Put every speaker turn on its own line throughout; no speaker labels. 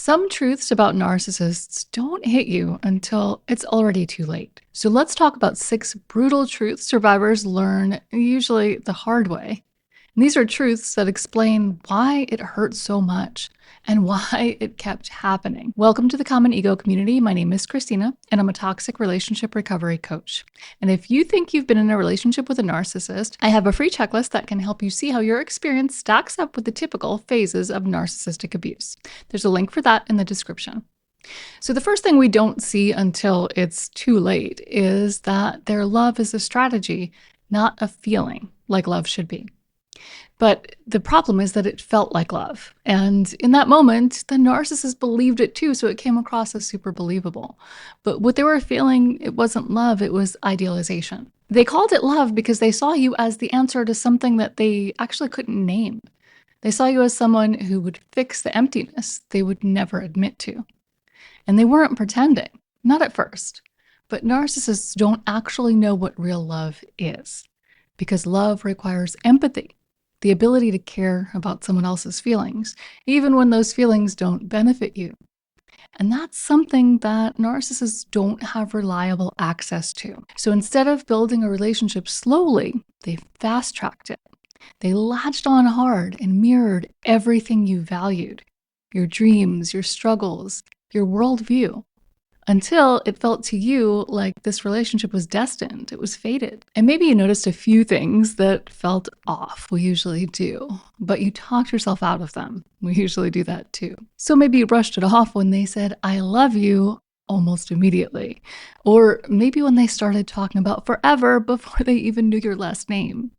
Some truths about narcissists don't hit you until it's already too late. So let's talk about 6 brutal truths survivors learn, usually the hard way. And these are truths that explain why it hurts so much and why it kept happening. Welcome to the Common Ego community. My name is Christina, and I'm a toxic relationship recovery coach. And if you think you've been in a relationship with a narcissist, I have a free checklist that can help you see how your experience stacks up with the typical phases of narcissistic abuse. There's a link for that in the description. So, the first thing we don't see until it's too late is that their love is a strategy, not a feeling like love should be. But the problem is that it felt like love. And in that moment, the narcissist believed it too, so it came across as super believable. But what they were feeling, it wasn't love, it was idealization. They called it love because they saw you as the answer to something that they actually couldn't name. They saw you as someone who would fix the emptiness they would never admit to. And they weren't pretending, not at first. But narcissists don't actually know what real love is, because love requires empathy, the ability to care about someone else's feelings, even when those feelings don't benefit you. And that's something that narcissists don't have reliable access to. So instead of building a relationship slowly, they fast-tracked it. They latched on hard and mirrored everything you valued, your dreams, your struggles, your worldview, until it felt to you like this relationship was destined, it was fated. And maybe you noticed a few things that felt off. We usually do, but you talked yourself out of them. We usually do that too. So maybe you brushed it off when they said, "I love you," almost immediately. Or maybe when they started talking about forever before they even knew your last name.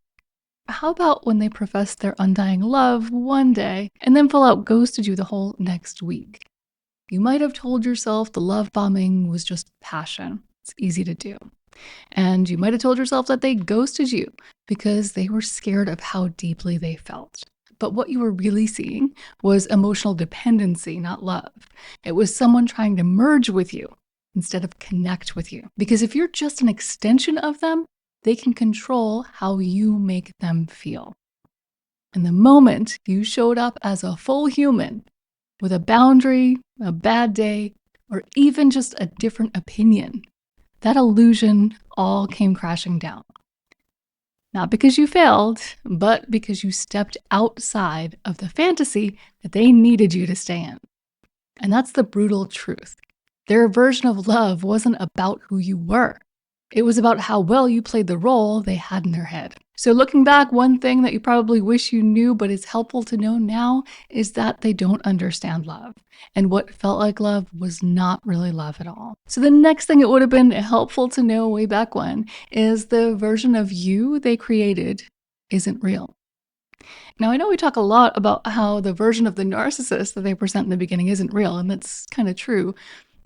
How about when they professed their undying love one day and then full out ghosted you the whole next week? You might have told yourself the love bombing was just passion. It's easy to do. And you might have told yourself that they ghosted you because they were scared of how deeply they felt. But what you were really seeing was emotional dependency, not love. It was someone trying to merge with you instead of connect with you. Because if you're just an extension of them, they can control how you make them feel. And the moment you showed up as a full human, with a boundary, a bad day, or even just a different opinion, that illusion all came crashing down. Not because you failed, but because you stepped outside of the fantasy that they needed you to stay in. And that's the brutal truth. Their version of love wasn't about who you were. It was about how well you played the role they had in their head. So looking back, one thing that you probably wish you knew, but is helpful to know now, is that they don't understand love. And what felt like love was not really love at all. So the next thing it would have been helpful to know way back when is the version of you they created isn't real. Now, I know we talk a lot about how the version of the narcissist that they present in the beginning isn't real, and that's kind of true.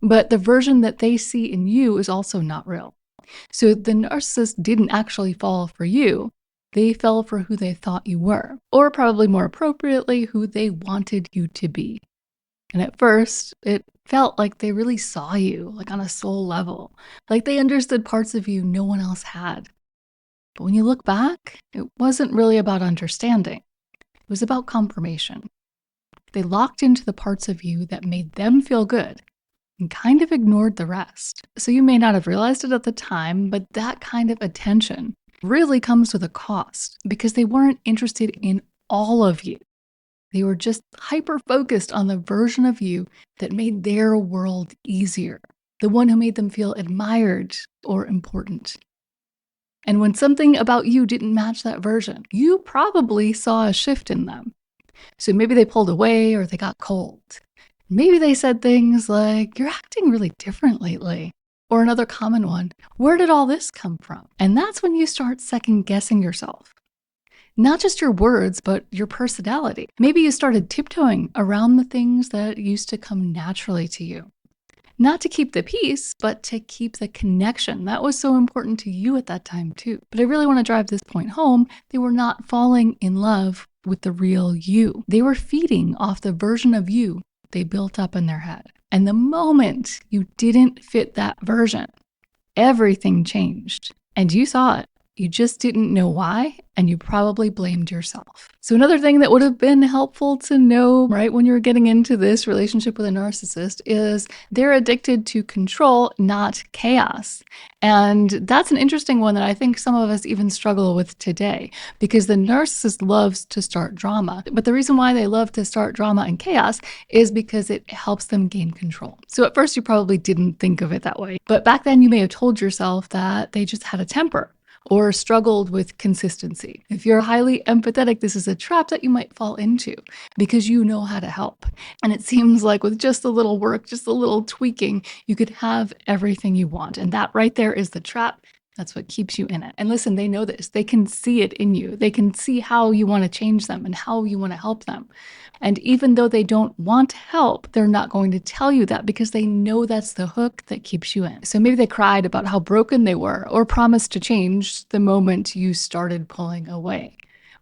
But the version that they see in you is also not real. So the narcissist didn't actually fall for you. They fell for who they thought you were, or probably more appropriately, who they wanted you to be. And at first, it felt like they really saw you, like on a soul level, like they understood parts of you no one else had. But when you look back, it wasn't really about understanding. It was about confirmation. They locked into the parts of you that made them feel good and kind of ignored the rest. So you may not have realized it at the time, but that kind of attention really comes with a cost because they weren't interested in all of you. They were just hyper-focused on the version of you that made their world easier, the one who made them feel admired or important. And when something about you didn't match that version, you probably saw a shift in them. So maybe they pulled away or they got cold. Maybe they said things like, "You're acting really different lately." Or another common one, "Where did all this come from?" And that's when you start second guessing yourself. Not just your words, but your personality. Maybe you started tiptoeing around the things that used to come naturally to you. Not to keep the peace, but to keep the connection. That was so important to you at that time too. But I really want to drive this point home. They were not falling in love with the real you. They were feeding off the version of you they built up in their head. And the moment you didn't fit that version, everything changed. And you saw it. You just didn't know why, and you probably blamed yourself. So, another thing that would have been helpful to know right when you're getting into this relationship with a narcissist is they're addicted to control, not chaos. And that's an interesting one that I think some of us even struggle with today because the narcissist loves to start drama. But the reason why they love to start drama and chaos is because it helps them gain control. So, at first, you probably didn't think of it that way. But back then, you may have told yourself that they just had a temper or struggled with consistency. If you're highly empathetic, this is a trap that you might fall into because you know how to help. And it seems like with just a little work, just a little tweaking, you could have everything you want. And that right there is the trap. That's what keeps you in it. And listen, they know this. They can see it in you. They can see how you want to change them and how you want to help them. And even though they don't want help, they're not going to tell you that because they know that's the hook that keeps you in. So maybe they cried about how broken they were or promised to change the moment you started pulling away.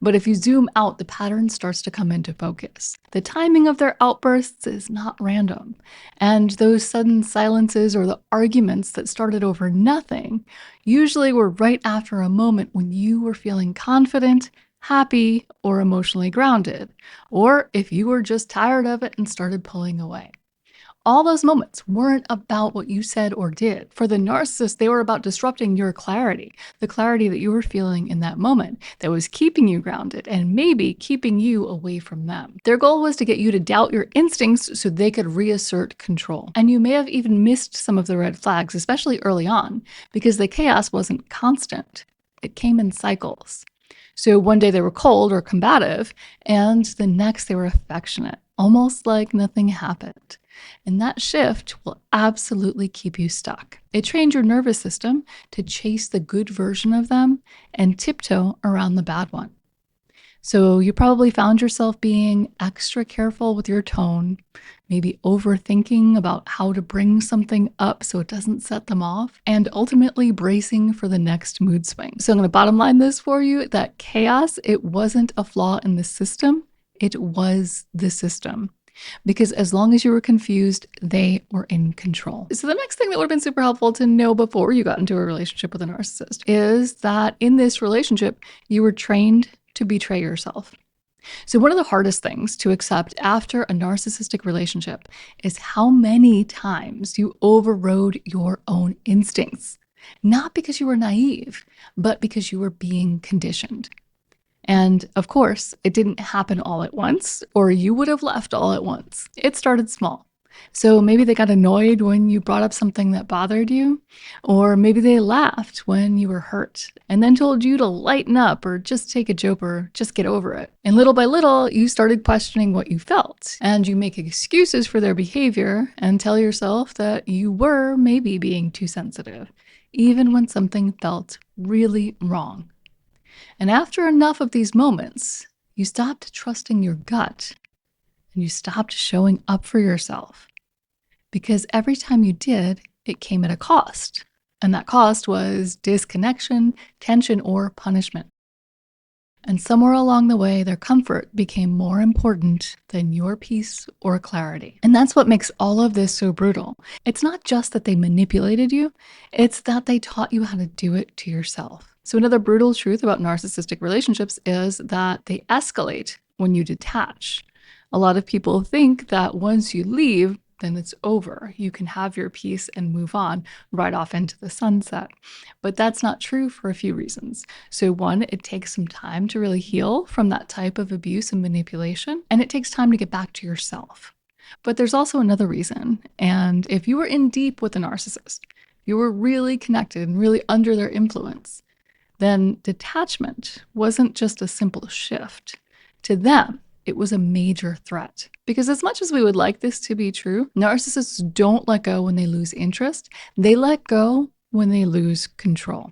But if you zoom out, the pattern starts to come into focus. The timing of their outbursts is not random. And those sudden silences or the arguments that started over nothing usually were right after a moment when you were feeling confident, happy, or emotionally grounded, or if you were just tired of it and started pulling away. All those moments weren't about what you said or did. For the narcissist, they were about disrupting your clarity, the clarity that you were feeling in that moment that was keeping you grounded and maybe keeping you away from them. Their goal was to get you to doubt your instincts so they could reassert control. And you may have even missed some of the red flags, especially early on, because the chaos wasn't constant. It came in cycles. So one day they were cold or combative, and the next they were affectionate, almost like nothing happened. And that shift will absolutely keep you stuck. It trained your nervous system to chase the good version of them and tiptoe around the bad one. So you probably found yourself being extra careful with your tone, maybe overthinking about how to bring something up so it doesn't set them off, and ultimately bracing for the next mood swing. So I'm going to bottom line this for you that chaos, it wasn't a flaw in the system, it was the system. Because as long as you were confused, they were in control. So the next thing that would have been super helpful to know before you got into a relationship with a narcissist is that in this relationship, you were trained to betray yourself. So one of the hardest things to accept after a narcissistic relationship is how many times you overrode your own instincts. Not because you were naive, but because you were being conditioned. And of course, it didn't happen all at once, or you would have left all at once. It started small. So maybe they got annoyed when you brought up something that bothered you, or maybe they laughed when you were hurt and then told you to lighten up or just take a joke or just get over it. And little by little, you started questioning what you felt, and you make excuses for their behavior and tell yourself that you were maybe being too sensitive, even when something felt really wrong. And after enough of these moments, you stopped trusting your gut and you stopped showing up for yourself. Because every time you did, it came at a cost. And that cost was disconnection, tension, or punishment. And somewhere along the way, their comfort became more important than your peace or clarity. And that's what makes all of this so brutal. It's not just that they manipulated you, it's that they taught you how to do it to yourself. So another brutal truth about narcissistic relationships is that they escalate when you detach. A lot of people think that once you leave, then it's over. You can have your peace and move on right off into the sunset. But that's not true for a few reasons. So one, it takes some time to really heal from that type of abuse and manipulation, and it takes time to get back to yourself. But there's also another reason. And if you were in deep with a narcissist, you were really connected and really under their influence, then detachment wasn't just a simple shift. To them, it was a major threat. Because as much as we would like this to be true, narcissists don't let go when they lose interest. They let go when they lose control.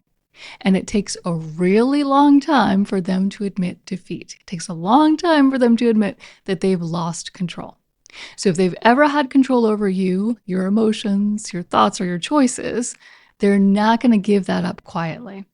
And it takes a really long time for them to admit defeat. It takes a long time for them to admit that they've lost control. So if they've ever had control over you, your emotions, your thoughts, or your choices, they're not going to give that up quietly.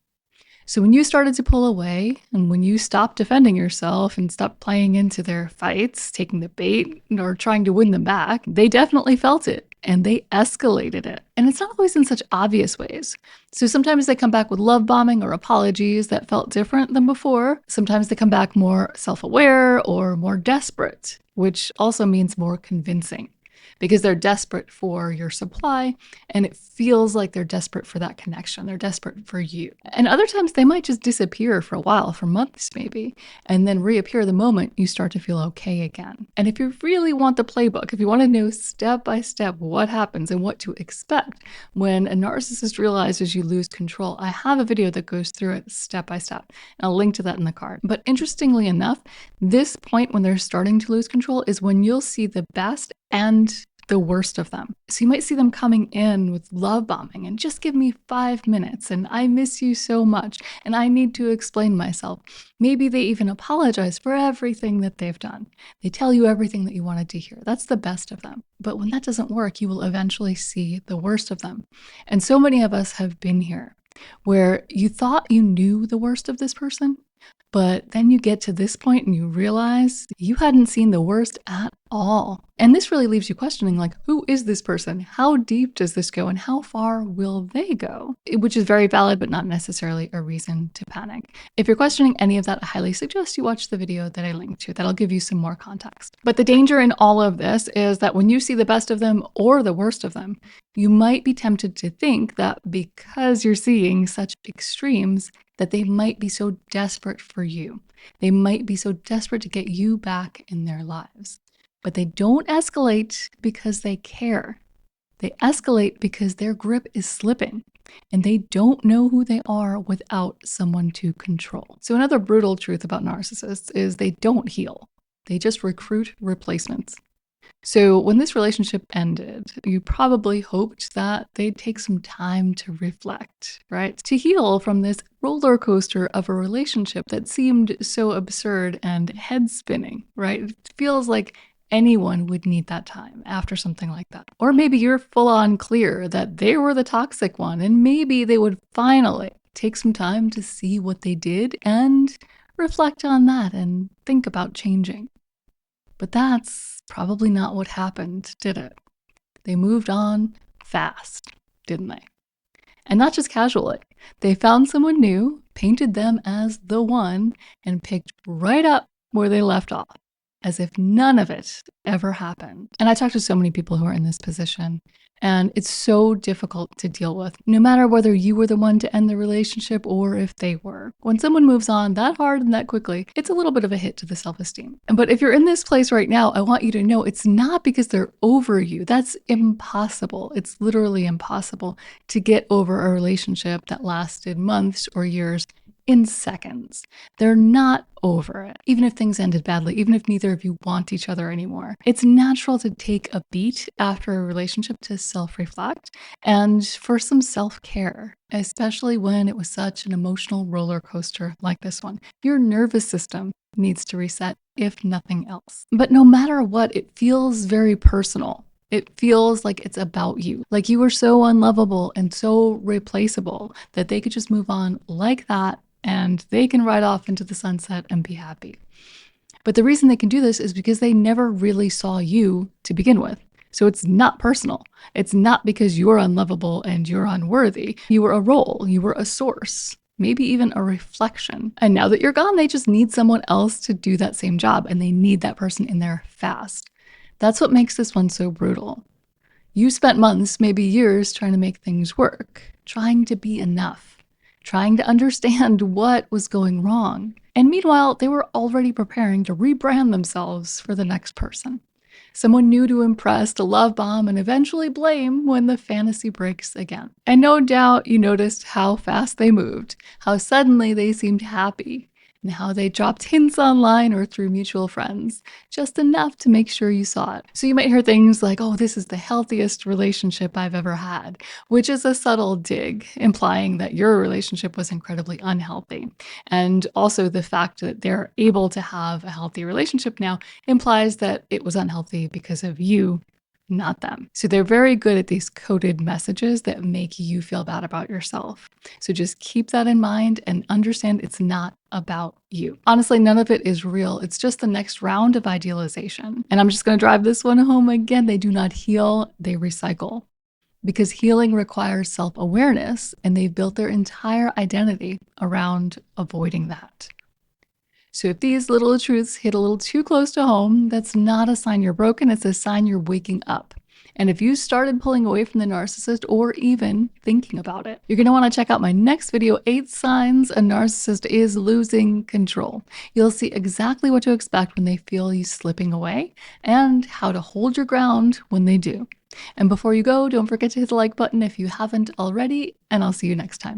So when you started to pull away and when you stopped defending yourself and stopped playing into their fights, taking the bait, or trying to win them back, they definitely felt it. and they escalated it. And it's not always in such obvious ways. So sometimes they come back with love bombing or apologies that felt different than before. Sometimes they come back more self aware or more desperate, which also means more convincing because they're desperate for your supply and it feels like they're desperate for that connection. They're desperate for you. And other times they might just disappear for a while, for months maybe, and then reappear the moment you start to feel okay again. And if you really want the playbook, if you want to know step by step what happens and what to expect when a narcissist realizes you lose control, I have a video that goes through it step by step. And I'll link to that in the card. But interestingly enough, this point when they're starting to lose control is when you'll see the best and the worst of them. So you might see them coming in with love bombing and just give me 5 minutes and I miss you so much and I need to explain myself. Maybe they even apologize for everything that they've done. They tell you everything that you wanted to hear. That's the best of them. But when that doesn't work, you will eventually see the worst of them. And so many of us have been here where you thought you knew the worst of this person, but then you get to this point and you realize you hadn't seen the worst at all. And this really leaves you questioning, like, who is this person? How deep does this go? And how far will they go? Which is very valid, but not necessarily a reason to panic. If you're questioning any of that, I highly suggest you watch the video that I linked to. That'll give you some more context. But the danger in all of this is that when you see the best of them or the worst of them, you might be tempted to think that because you're seeing such extremes, that they might be so desperate for you. They might be so desperate to get you back in their lives. But they don't escalate because they care. They escalate because their grip is slipping and they don't know who they are without someone to control. So another brutal truth about narcissists is they don't heal. They just recruit replacements. So when this relationship ended, you probably hoped that they'd take some time to reflect, right? To heal from this roller coaster of a relationship that seemed so absurd and head spinning, right? It feels like anyone would need that time after something like that. Or maybe you're full on clear that they were the toxic one and maybe they would finally take some time to see what they did and reflect on that and think about changing. But that's probably not what happened, did it? They moved on fast, didn't they? And not just casually. They found someone new, painted them as the one, and picked right up where they left off, as if none of it ever happened. And I talk to so many people who are in this position, and it's so difficult to deal with, no matter whether you were the one to end the relationship or if they were. When someone moves on that hard and that quickly, it's a little bit of a hit to the self-esteem. But if you're in this place right now, I want you to know it's not because they're over you. That's impossible. It's literally impossible to get over a relationship that lasted months or years in seconds. They're not over it. Even if things ended badly, even if neither of you want each other anymore, it's natural to take a beat after a relationship to self-reflect and for some self-care, especially when it was such an emotional roller coaster like this one. Your nervous system needs to reset, if nothing else. But no matter what, it feels very personal. It feels like it's about you. Like you were so unlovable and so replaceable that they could just move on like that and they can ride off into the sunset and be happy. But the reason they can do this is because they never really saw you to begin with. So it's not personal. It's not because you're unlovable and you're unworthy. You were a role, you were a source, maybe even a reflection. And now that you're gone, they just need someone else to do that same job, and they need that person in there fast. That's what makes this one so brutal. You spent months, maybe years, trying to make things work, trying to be enough, trying to understand what was going wrong. And meanwhile, they were already preparing to rebrand themselves for the next person. Someone new to impress, to love bomb, and eventually blame when the fantasy breaks again. And no doubt you noticed how fast they moved, how suddenly they seemed happy, and how they dropped hints online or through mutual friends, just enough to make sure you saw it. So you might hear things like, oh, this is the healthiest relationship I've ever had, which is a subtle dig, implying that your relationship was incredibly unhealthy. And also the fact that they're able to have a healthy relationship now implies that it was unhealthy because of you not them. So they're very good at these coded messages that make you feel bad about yourself. So just keep that in mind and understand it's not about you. Honestly, none of it is real. It's just the next round of idealization. And I'm just going to drive this one home again. They do not heal, they recycle. Because healing requires self awareness, and they've built their entire identity around avoiding that. So if these little truths hit a little too close to home, that's not a sign you're broken, it's a sign you're waking up. And if you started pulling away from the narcissist or even thinking about it, you're going to want to check out my next video, 8 Signs a Narcissist is Losing Control. You'll see exactly what to expect when they feel you slipping away and how to hold your ground when they do. And before you go, don't forget to hit the like button if you haven't already, and I'll see you next time.